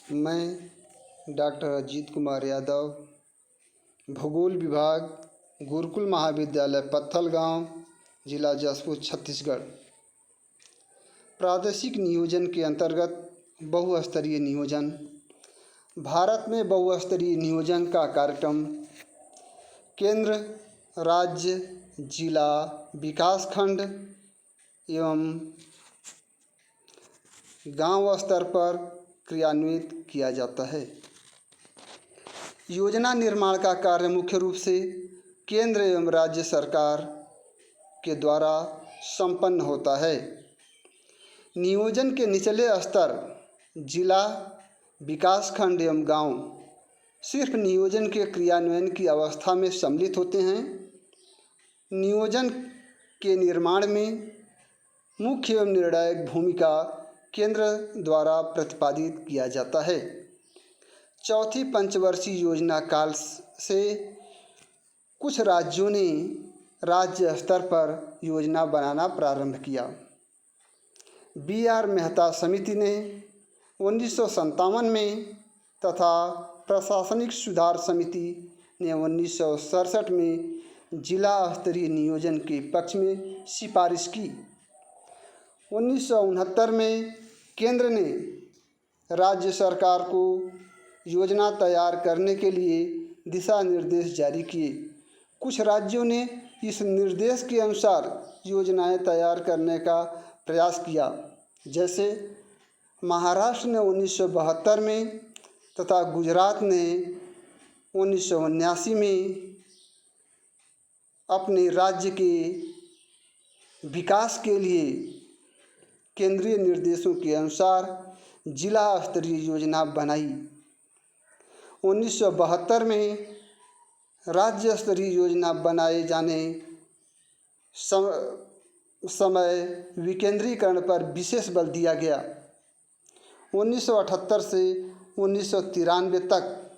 मैं डॉक्टर अजीत कुमार यादव, भूगोल विभाग, गुरुकुल महाविद्यालय पत्थलगाँव, जिला जशपुर, छत्तीसगढ़। प्रादेशिक नियोजन के अंतर्गत बहुस्तरीय नियोजन। भारत में बहुस्तरीय नियोजन का कार्यक्रम केंद्र, राज्य, जिला, विकासखंड एवं गांव स्तर पर क्रियान्वित किया जाता है। योजना निर्माण का कार्य मुख्य रूप से केंद्र एवं राज्य सरकार के द्वारा संपन्न होता है। नियोजन के निचले स्तर जिला, विकासखंड एवं गांव सिर्फ नियोजन के क्रियान्वयन की अवस्था में सम्मिलित होते हैं। नियोजन के निर्माण में मुख्य एवं निर्णायक भूमिका केंद्र द्वारा प्रतिपादित किया जाता है। चौथी पंचवर्षीय योजना काल से कुछ राज्यों ने राज्य स्तर पर योजना बनाना प्रारंभ किया। B.R. मेहता समिति ने 1957 में तथा प्रशासनिक सुधार समिति ने 1967 में जिला स्तरीय नियोजन के पक्ष में सिफारिश की। 1969 में केंद्र ने राज्य सरकार को योजना तैयार करने के लिए दिशा निर्देश जारी किए। कुछ राज्यों ने इस निर्देश के अनुसार योजनाएं तैयार करने का प्रयास किया, जैसे महाराष्ट्र ने 1972 में तथा गुजरात ने 1979 में अपने राज्य के विकास के लिए केंद्रीय निर्देशों के अनुसार जिला स्तरीय योजना बनाई। 1972 में राज्य स्तरीय योजना बनाए जाने समय विकेंद्रीकरण पर विशेष बल दिया गया। 1978 से 1993 तक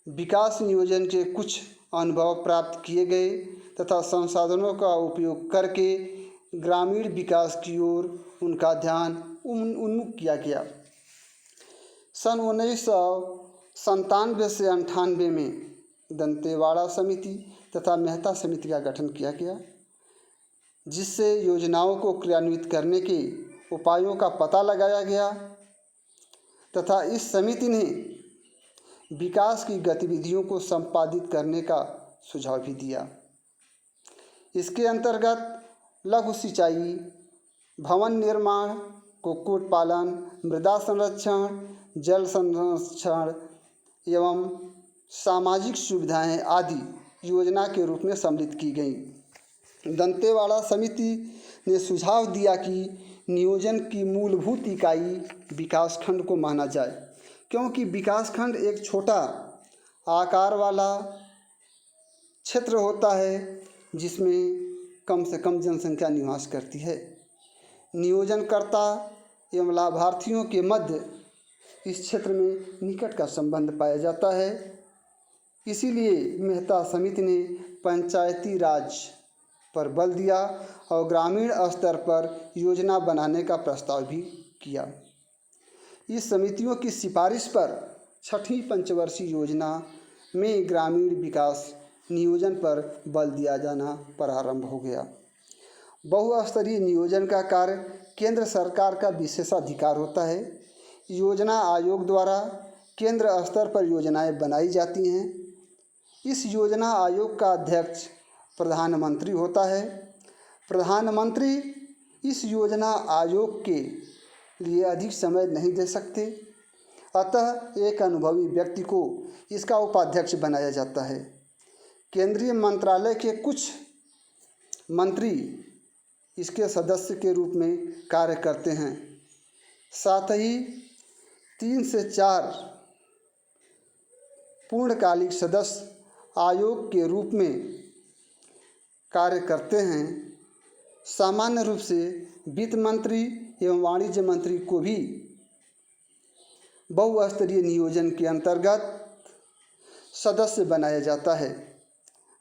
विकास नियोजन के कुछ अनुभव प्राप्त किए गए तथा संसाधनों का उपयोग करके ग्रामीण विकास की ओर उनका ध्यान उन्मुख किया गया। सन 1997 से 98 में दंतेवाड़ा समिति तथा मेहता समिति का गठन किया गया, जिससे योजनाओं को क्रियान्वित करने के उपायों का पता लगाया गया तथा इस समिति ने विकास की गतिविधियों को संपादित करने का सुझाव भी दिया। इसके अंतर्गत लघु सिंचाई, भवन निर्माण, कुक्कुट पालन, मृदा संरक्षण, जल संरक्षण एवं सामाजिक सुविधाएं आदि योजना के रूप में सम्मिलित की गई। दंतेवाड़ा समिति ने सुझाव दिया कि नियोजन की मूलभूत इकाई विकासखंड को माना जाए, क्योंकि विकासखंड एक छोटा आकार वाला क्षेत्र होता है जिसमें कम से कम जनसंख्या निवास करती है। नियोजनकर्ता एवं लाभार्थियों के मध्य इस क्षेत्र में निकट का संबंध पाया जाता है। इसीलिए मेहता समिति ने पंचायती राज पर बल दिया और ग्रामीण स्तर पर योजना बनाने का प्रस्ताव भी किया। इस समितियों की सिफारिश पर छठी पंचवर्षीय योजना में ग्रामीण विकास नियोजन पर बल दिया जाना प्रारंभ हो गया। बहुस्तरीय नियोजन का कार्य केंद्र सरकार का विशेषाधिकार होता है। योजना आयोग द्वारा केंद्र स्तर पर योजनाएं बनाई जाती हैं। इस योजना आयोग का अध्यक्ष प्रधानमंत्री होता है। प्रधानमंत्री इस योजना आयोग के लिए अधिक समय नहीं दे सकते, अतः एक अनुभवी व्यक्ति को इसका उपाध्यक्ष बनाया जाता है। केंद्रीय मंत्रालय के कुछ मंत्री इसके सदस्य के रूप में कार्य करते हैं। साथ ही 3 से 4 पूर्णकालिक सदस्य आयोग के रूप में कार्य करते हैं। सामान्य रूप से वित्त मंत्री एवं वाणिज्य मंत्री को भी बहुस्तरीय नियोजन के अंतर्गत सदस्य बनाया जाता है।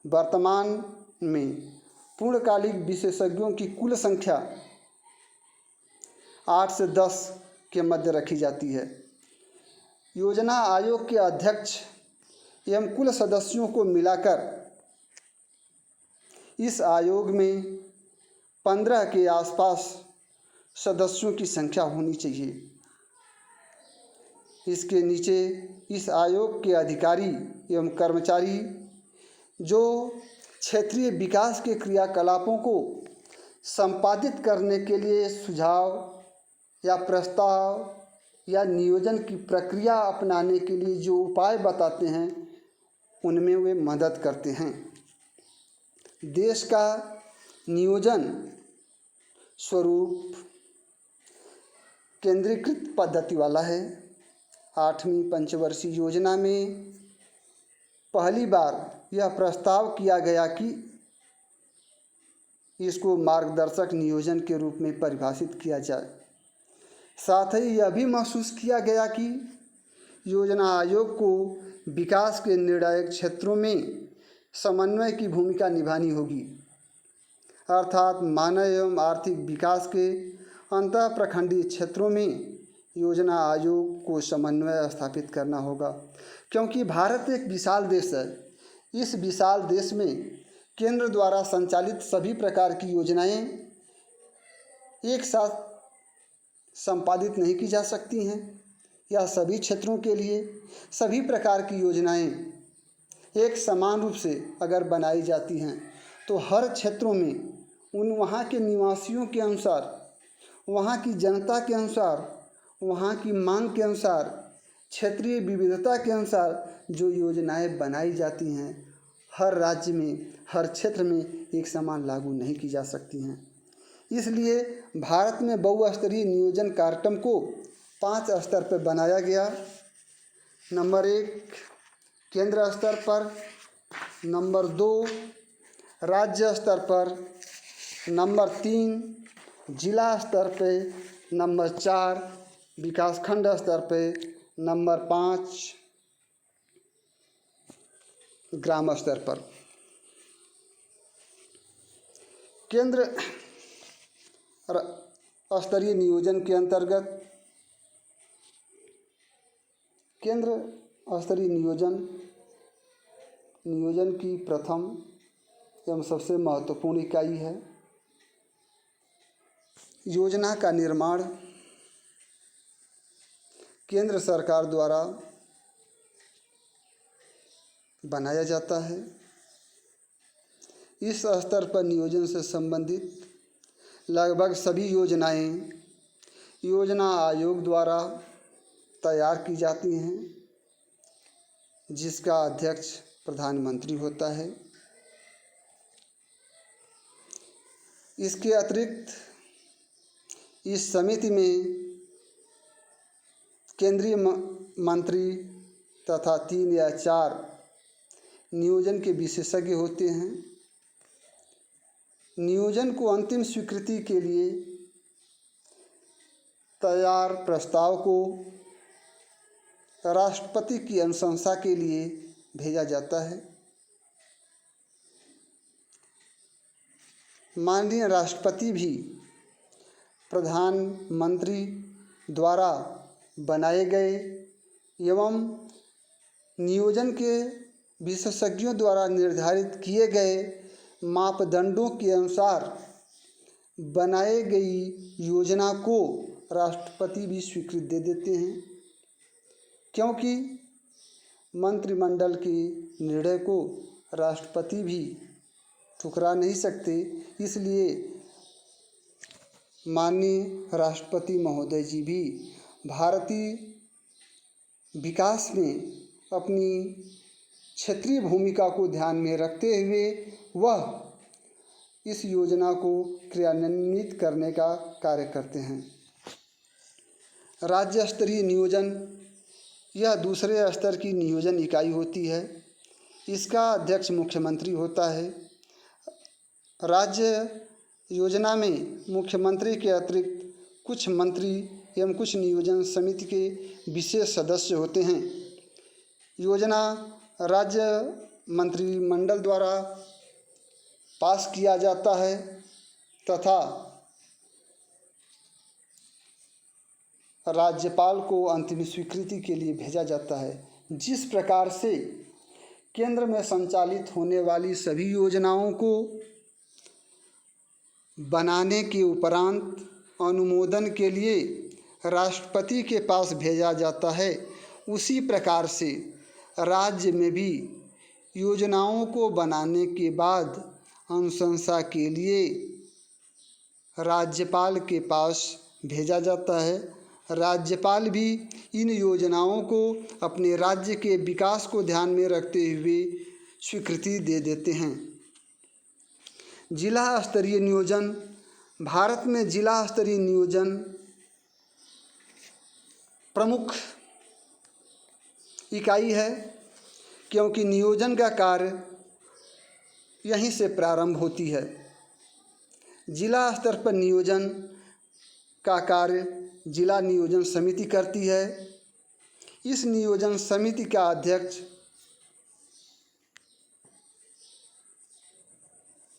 वर्तमान में पूर्णकालिक विशेषज्ञों की कुल संख्या 8 से 10 के मध्य रखी जाती है। योजना आयोग के अध्यक्ष एवं कुल सदस्यों को मिलाकर इस आयोग में 15 के आसपास सदस्यों की संख्या होनी चाहिए। इसके नीचे इस आयोग के अधिकारी एवं कर्मचारी जो क्षेत्रीय विकास के क्रियाकलापों को संपादित करने के लिए सुझाव या प्रस्ताव या नियोजन की प्रक्रिया अपनाने के लिए जो उपाय बताते हैं उनमें वे मदद करते हैं। देश का नियोजन स्वरूप केंद्रीकृत पद्धति वाला है। 8वीं पंचवर्षीय योजना में पहली बार यह प्रस्ताव किया गया कि इसको मार्गदर्शक नियोजन के रूप में परिभाषित किया जाए। साथ ही यह भी महसूस किया गया कि योजना आयोग को विकास के निर्णायक क्षेत्रों में समन्वय की भूमिका निभानी होगी, अर्थात मानव एवं आर्थिक विकास के अंतः प्रखंडीय क्षेत्रों में योजना आयोग को समन्वय स्थापित करना होगा। क्योंकि भारत एक विशाल देश है। इस विशाल देश में केंद्र द्वारा संचालित सभी प्रकार की योजनाएं एक साथ संपादित नहीं की जा सकती हैं, या सभी क्षेत्रों के लिए सभी प्रकार की योजनाएं एक समान रूप से अगर बनाई जाती हैं तो हर क्षेत्रों में वहाँ के निवासियों के अनुसार, वहाँ की जनता के अनुसार, वहाँ की मांग के अनुसार, क्षेत्रीय विविधता के अनुसार जो योजनाएं बनाई जाती हैं हर राज्य में, हर क्षेत्र में एक समान लागू नहीं की जा सकती हैं। इसलिए भारत में बहुस्तरीय नियोजन कार्यक्रम को 5 स्तर पर बनाया गया। नंबर 1 केंद्र स्तर पर, नंबर 2 राज्य स्तर पर, नंबर 3 जिला स्तर पे, नंबर 4 विकासखंड स्तर पे, नंबर 5 ग्राम स्तर पर। केंद्र स्तरीय नियोजन के अंतर्गत केंद्र स्तरीय नियोजन की प्रथम एवं सबसे महत्वपूर्ण इकाई है। योजना का निर्माण केंद्र सरकार द्वारा बनाया जाता है। इस स्तर पर नियोजन से संबंधित लगभग सभी योजनाएं योजना आयोग द्वारा तैयार की जाती हैं, जिसका अध्यक्ष प्रधानमंत्री होता है। इसके अतिरिक्त इस समिति में केंद्रीय मंत्री तथा 3 या 4 नियोजन के विशेषज्ञ होते हैं। नियोजन को अंतिम स्वीकृति के लिए तैयार प्रस्ताव को राष्ट्रपति की अनुशंसा के लिए भेजा जाता है। माननीय राष्ट्रपति भी प्रधानमंत्री द्वारा बनाए गए एवं नियोजन के विशेषज्ञों द्वारा निर्धारित किए गए मापदंडों के अनुसार बनाई गई योजना को राष्ट्रपति भी स्वीकृति दे देते हैं, क्योंकि मंत्रिमंडल के निर्णय को राष्ट्रपति भी ठुकरा नहीं सकते। इसलिए माननीय राष्ट्रपति महोदय जी भी भारतीय विकास में अपनी क्षेत्रीय भूमिका को ध्यान में रखते हुए वह इस योजना को क्रियान्वित करने का कार्य करते हैं। राज्य स्तरीय नियोजन यह दूसरे स्तर की नियोजन इकाई होती है। इसका अध्यक्ष मुख्यमंत्री होता है। राज्य योजना में मुख्यमंत्री के अतिरिक्त कुछ मंत्री एवं कुछ नियोजन समिति के विशेष सदस्य होते हैं। योजना राज्य मंत्रिमंडल द्वारा पास किया जाता है तथा राज्यपाल को अंतिम स्वीकृति के लिए भेजा जाता है। जिस प्रकार से केंद्र में संचालित होने वाली सभी योजनाओं को बनाने के उपरांत अनुमोदन के लिए राष्ट्रपति के पास भेजा जाता है, उसी प्रकार से राज्य में भी योजनाओं को बनाने के बाद अनुशंसा के लिए राज्यपाल के पास भेजा जाता है। राज्यपाल भी इन योजनाओं को अपने राज्य के विकास को ध्यान में रखते हुए स्वीकृति दे देते हैं। जिला स्तरीय नियोजन। भारत में जिला स्तरीय नियोजन प्रमुख इकाई है, क्योंकि नियोजन का कार्य यहीं से प्रारंभ होती है। जिला स्तर पर नियोजन का कार्य जिला नियोजन समिति करती है। इस नियोजन समिति का अध्यक्ष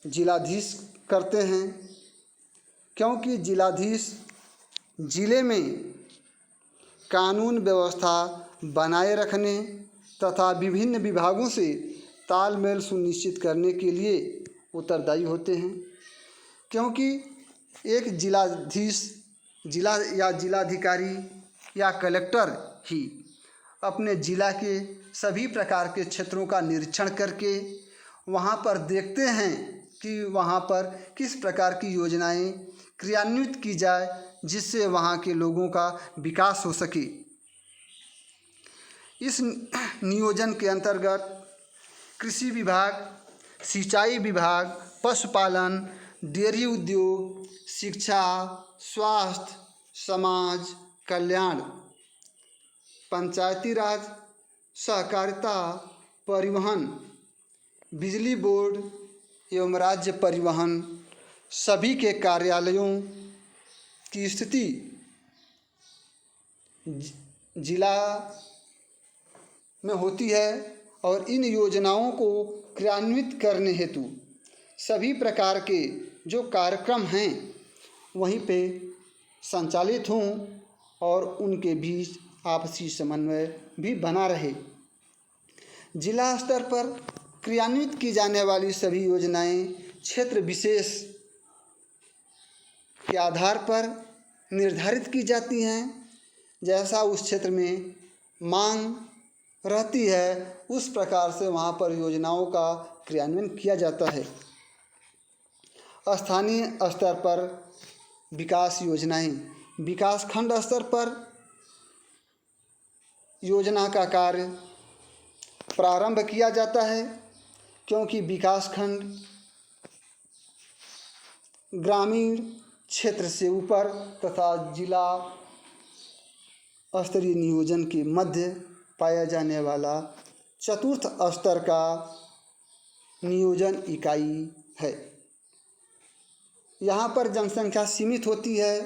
जिलाधीश करते हैं, क्योंकि जिलाधीश जिले में कानून व्यवस्था बनाए रखने तथा विभिन्न विभागों से तालमेल सुनिश्चित करने के लिए उत्तरदायी होते हैं। क्योंकि एक जिलाधीश जिलाधिकारी या कलेक्टर ही अपने जिला के सभी प्रकार के क्षेत्रों का निरीक्षण करके वहाँ पर देखते हैं कि वहाँ पर किस प्रकार की योजनाएं क्रियान्वित की जाए, जिससे वहाँ के लोगों का विकास हो सके। इस नियोजन के अंतर्गत कृषि विभाग, सिंचाई विभाग, पशुपालन, डेयरी उद्योग, शिक्षा, स्वास्थ्य, समाज कल्याण, पंचायती राज, सहकारिता, परिवहन, बिजली बोर्ड एवं राज्य परिवहन सभी के कार्यालयों की स्थिति जिला में होती है और इन योजनाओं को क्रियान्वित करने हेतु सभी प्रकार के जो कार्यक्रम हैं वहीं पे संचालित हों और उनके बीच आपसी समन्वय भी बना रहे। जिला स्तर पर क्रियान्वित की जाने वाली सभी योजनाएं क्षेत्र विशेष के आधार पर निर्धारित की जाती हैं। जैसा उस क्षेत्र में मांग रहती है उस प्रकार से वहाँ पर योजनाओं का क्रियान्वयन किया जाता है। स्थानीय स्तर पर विकास योजनाएं। विकासखंड स्तर पर योजना का कार्य प्रारंभ किया जाता है, क्योंकि विकासखंड ग्रामीण क्षेत्र से ऊपर तथा जिला स्तरीय नियोजन के मध्य पाया जाने वाला चतुर्थ स्तर का नियोजन इकाई है। यहाँ पर जनसंख्या सीमित होती है,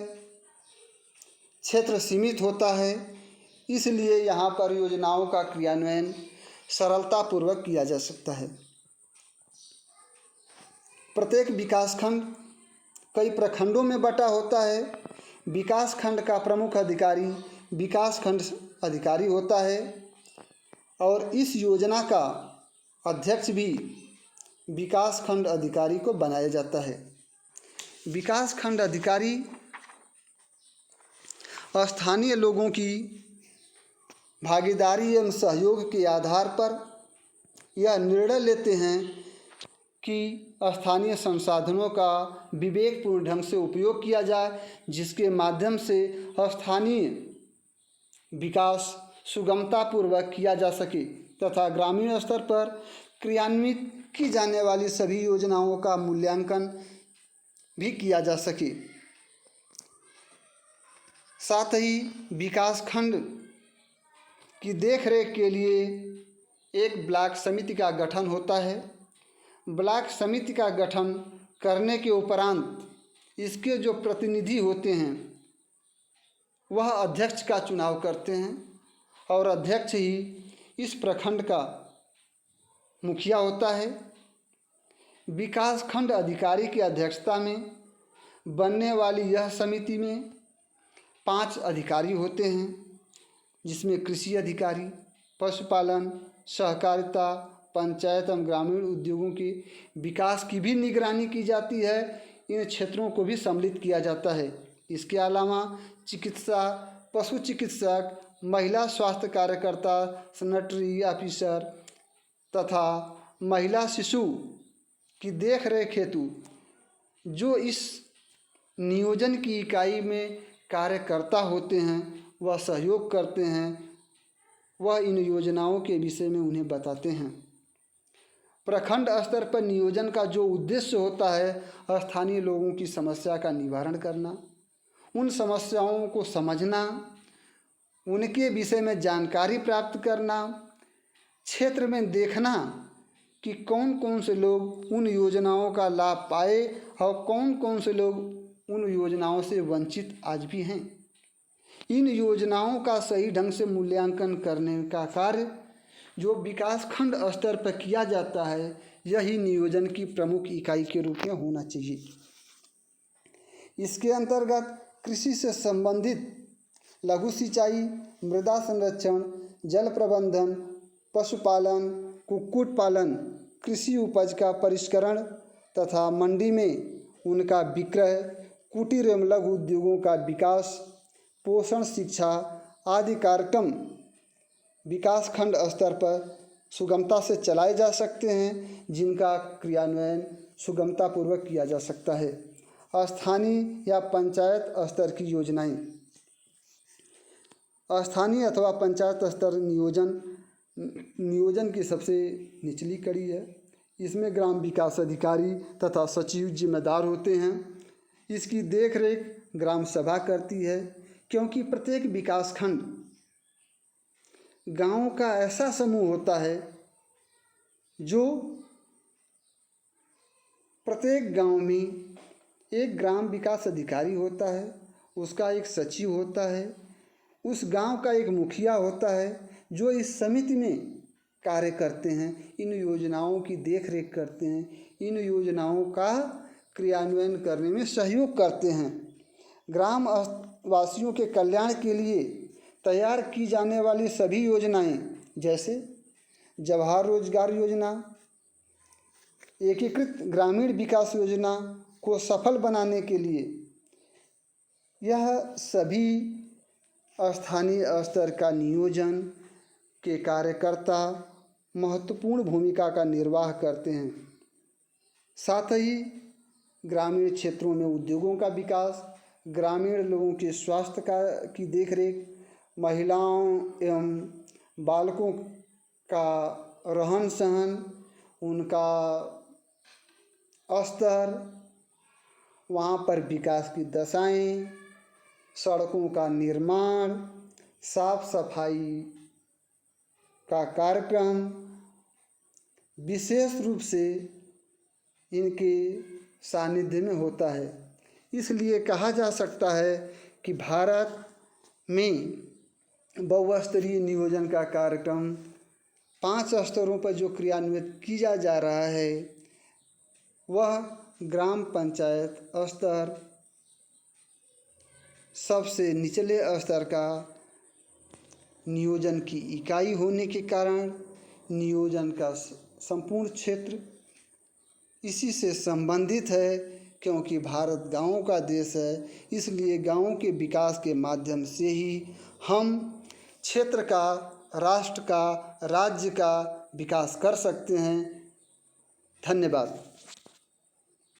क्षेत्र सीमित होता है, इसलिए यहाँ पर योजनाओं का क्रियान्वयन सरलतापूर्वक किया जा सकता है। प्रत्येक विकासखंड कई प्रखंडों में बटा होता है। विकासखंड का प्रमुख अधिकारी विकासखंड अधिकारी होता है और इस योजना का अध्यक्ष भी विकासखंड अधिकारी को बनाया जाता है। विकासखंड अधिकारी स्थानीय लोगों की भागीदारी एवं सहयोग के आधार पर यह निर्णय लेते हैं कि स्थानीय संसाधनों का विवेकपूर्ण ढंग से उपयोग किया जाए, जिसके माध्यम से स्थानीय विकास सुगमतापूर्वक किया जा सके तथा ग्रामीण स्तर पर क्रियान्वित की जाने वाली सभी योजनाओं का मूल्यांकन भी किया जा सके। साथ ही विकासखंड की देखरेख के लिए एक ब्लॉक समिति का गठन होता है। ब्लॉक समिति का गठन करने के उपरांत इसके जो प्रतिनिधि होते हैं वह अध्यक्ष का चुनाव करते हैं और अध्यक्ष ही इस प्रखंड का मुखिया होता है। विकासखंड अधिकारी की अध्यक्षता में बनने वाली यह समिति में 5 अधिकारी होते हैं, जिसमें कृषि अधिकारी, पशुपालन, सहकारिता, पंचायत एवं ग्रामीण उद्योगों के विकास की भी निगरानी की जाती है। इन क्षेत्रों को भी सम्मिलित किया जाता है। इसके अलावा चिकित्सा, पशु चिकित्सक, महिला स्वास्थ्य कार्यकर्ता, सैनिटरी ऑफिसर तथा महिला शिशु की देखरेख हेतु जो इस नियोजन की इकाई में कार्यकर्ता होते हैं, वह सहयोग करते हैं, वह इन योजनाओं के विषय में उन्हें बताते हैं। प्रखंड स्तर पर नियोजन का जो उद्देश्य होता है, स्थानीय लोगों की समस्या का निवारण करना, उन समस्याओं को समझना, उनके विषय में जानकारी प्राप्त करना, क्षेत्र में देखना कि कौन कौन से लोग उन योजनाओं का लाभ पाए और कौन कौन से लोग उन योजनाओं से वंचित आज भी हैं। इन योजनाओं का सही ढंग से मूल्यांकन करने का कार्य जो विकास खंड स्तर पर किया जाता है, यही नियोजन की प्रमुख इकाई के रूप में होना चाहिए। इसके अंतर्गत कृषि से संबंधित लघु सिंचाई, मृदा संरक्षण, जल प्रबंधन, पशुपालन, कुक्कुट पालन, कृषि उपज का परिष्करण तथा मंडी में उनका विक्रय, कुटीर एवं लघु उद्योगों का विकास, पोषण, शिक्षा आदि कार्यक्रम विकास खंड स्तर पर सुगमता से चलाए जा सकते हैं, जिनका क्रियान्वयन सुगमतापूर्वक किया जा सकता है। स्थानीय या पंचायत स्तर की योजनाएं। स्थानीय अथवा पंचायत स्तर नियोजन की सबसे निचली कड़ी है। इसमें ग्राम विकास अधिकारी तथा सचिव जिम्मेदार होते हैं। इसकी देखरेख ग्राम सभा करती है, क्योंकि प्रत्येक विकास खंड गाँव का ऐसा समूह होता है जो प्रत्येक गांव में एक ग्राम विकास अधिकारी होता है, उसका एक सचिव होता है, उस गांव का एक मुखिया होता है जो इस समिति में कार्य करते हैं, इन योजनाओं की देखरेख करते हैं, इन योजनाओं का क्रियान्वयन करने में सहयोग करते हैं। ग्राम वासियों के कल्याण के लिए तैयार की जाने वाली सभी योजनाएं, जैसे जवाहर रोजगार योजना, एकीकृत ग्रामीण विकास योजना को सफल बनाने के लिए यह सभी स्थानीय स्तर का नियोजन के कार्यकर्ता महत्वपूर्ण भूमिका का निर्वाह करते हैं। साथ ही ग्रामीण क्षेत्रों में उद्योगों का विकास, ग्रामीण लोगों के स्वास्थ्य की देखरेख, महिलाओं एवं बालकों का रहन सहन, उनका स्तर, वहाँ पर विकास की दशाएं, सड़कों का निर्माण, साफ सफाई का कार्यक्रम विशेष रूप से इनके सानिध्य में होता है। इसलिए कहा जा सकता है कि भारत में बहुस्तरीय नियोजन का कार्यक्रम 5 स्तरों पर जो क्रियान्वित किया जा रहा है, वह ग्राम पंचायत स्तर सबसे निचले स्तर का नियोजन की इकाई होने के कारण नियोजन का संपूर्ण क्षेत्र इसी से संबंधित है। क्योंकि भारत गांवों का देश है, इसलिए गांवों के विकास के माध्यम से ही हम क्षेत्र का, राष्ट्र का, राज्य का विकास कर सकते हैं। धन्यवाद।